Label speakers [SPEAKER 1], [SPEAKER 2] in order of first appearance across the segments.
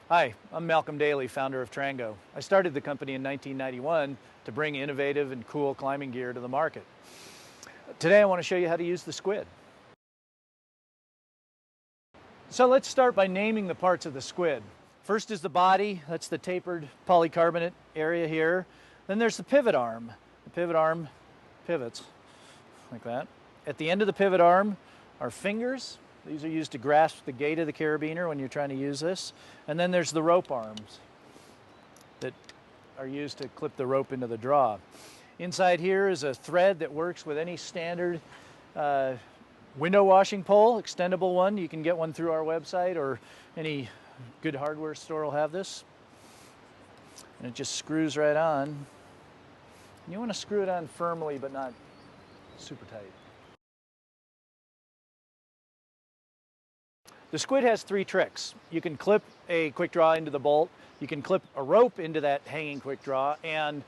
[SPEAKER 1] Hi, I'm Malcolm Daly, founder of Trango. I started the company in 1991 to bring innovative and cool climbing gear to the market. Today I want to show you how to use the Squid. So let's start by naming the parts of the Squid. First is the body, that's the tapered polycarbonate area here. Then there's the pivot arm. The pivot arm pivots like that. At the end of the pivot arm are fingers. These are used to grasp the gate of the carabiner when you're trying to use this. And then there's the rope arms that are used to clip the rope into the draw. Inside here is a thread that works with any standard window washing pole, extendable one. You can get one through our website, or any good hardware store will have this. And it just screws right on. And you want to screw it on firmly, but not super tight. The Squid has three tricks. You can clip a quick draw into the bolt, you can clip a rope into that hanging quick draw, and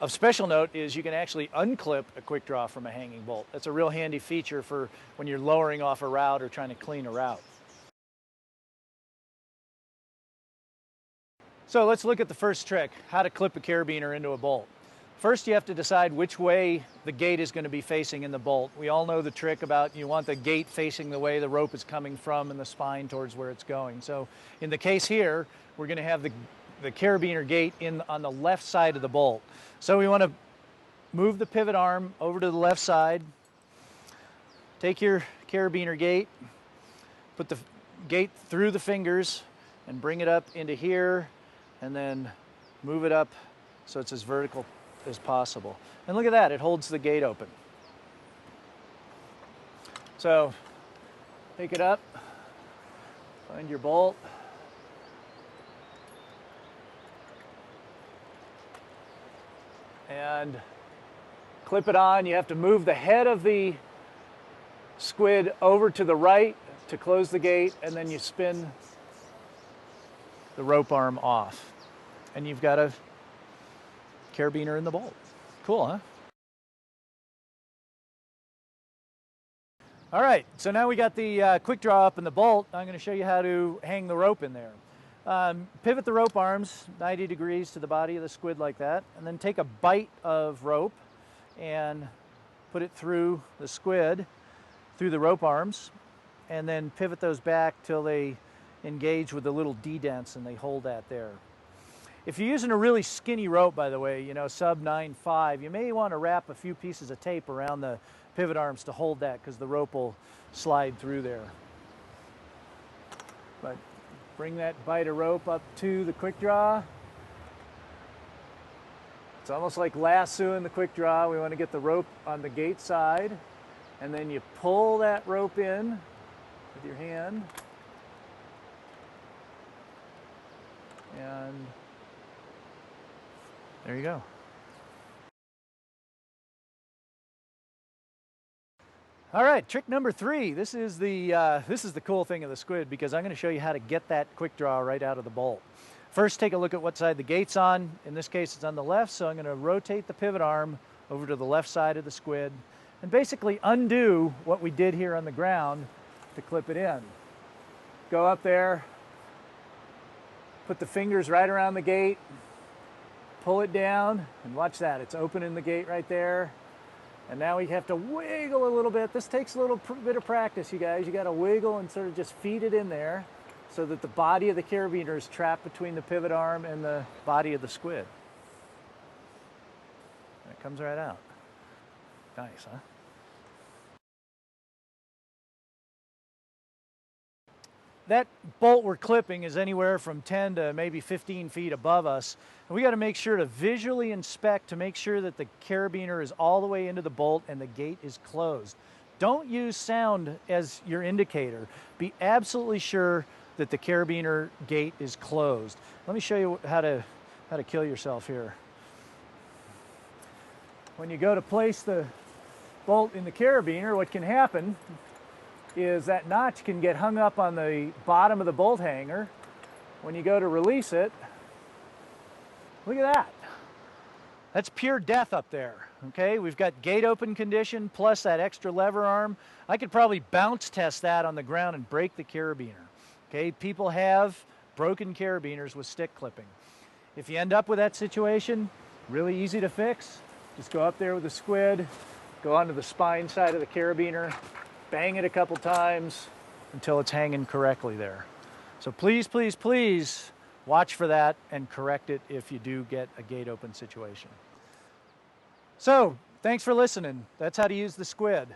[SPEAKER 1] of special note is you can actually unclip a quick draw from a hanging bolt. That's a real handy feature for when you're lowering off a route or trying to clean a route. So let's look at the first trick, how to clip a carabiner into a bolt. First, you have to decide which way the gate is going to be facing in the bolt. We all know the trick about you want the gate facing the way the rope is coming from and the spine towards where it's going. So in the case here, we're going to have the carabiner gate on the left side of the bolt. So we want to move the pivot arm over to the left side, take your carabiner gate, put the gate through the fingers and bring it up into here, and then move it up so it's as vertical as possible. And look at that, it holds the gate open. So take it up, find your bolt, and clip it on. You have to move the head of the Squid over to the right to close the gate, and then you spin the rope arm off. And you've got a carabiner in the bolt. Cool, huh? All right, so now we got the quick draw up in the bolt. I'm going to show you how to hang the rope in there. Pivot the rope arms 90 degrees to the body of the Squid like that, and then take a bite of rope and put it through the Squid, through the rope arms, and then pivot those back till they engage with the little D-dents and they hold that there. If you're using a really skinny rope, by the way, you know, sub 9.5, you may want to wrap a few pieces of tape around the pivot arms to hold that, because the rope will slide through there. But bring that bite of rope up to the quick draw. It's almost like lassoing the quick draw. We want to get the rope on the gate side, and then you pull that rope in with your hand, and there you go. All right, trick number 3. This is the cool thing of the Squid, because I'm going to show you how to get that quick draw right out of the bolt. First, take a look at what side the gate's on. In this case, it's on the left, so I'm going to rotate the pivot arm over to the left side of the Squid and basically undo what we did here on the ground to clip it in. Go up there, put the fingers right around the gate, pull it down, and watch that. It's opening the gate right there. And now we have to wiggle a little bit. This takes a little bit of practice, you guys. You got to wiggle and sort of just feed it in there so that the body of the carabiner is trapped between the pivot arm and the body of the Squid. And it comes right out. Nice, huh? That bolt we're clipping is anywhere from 10 to maybe 15 feet above us. And we got to make sure to visually inspect to make sure that the carabiner is all the way into the bolt and the gate is closed. Don't use sound as your indicator. Be absolutely sure that the carabiner gate is closed. Let me show you how to kill yourself here. When you go to place the bolt in the carabiner, what can happen is that notch can get hung up on the bottom of the bolt hanger. When you go to release it, look at that. That's pure death up there, okay? We've got gate open condition plus that extra lever arm. I could probably bounce test that on the ground and break the carabiner, okay? People have broken carabiners with stick clipping. If you end up with that situation, really easy to fix. Just go up there with the squid, go onto the spine side of the carabiner, bang it a couple times until it's hanging correctly there. So please, please, please watch for that and correct it if you do get a gate open situation. So thanks for listening. That's how to use the squid.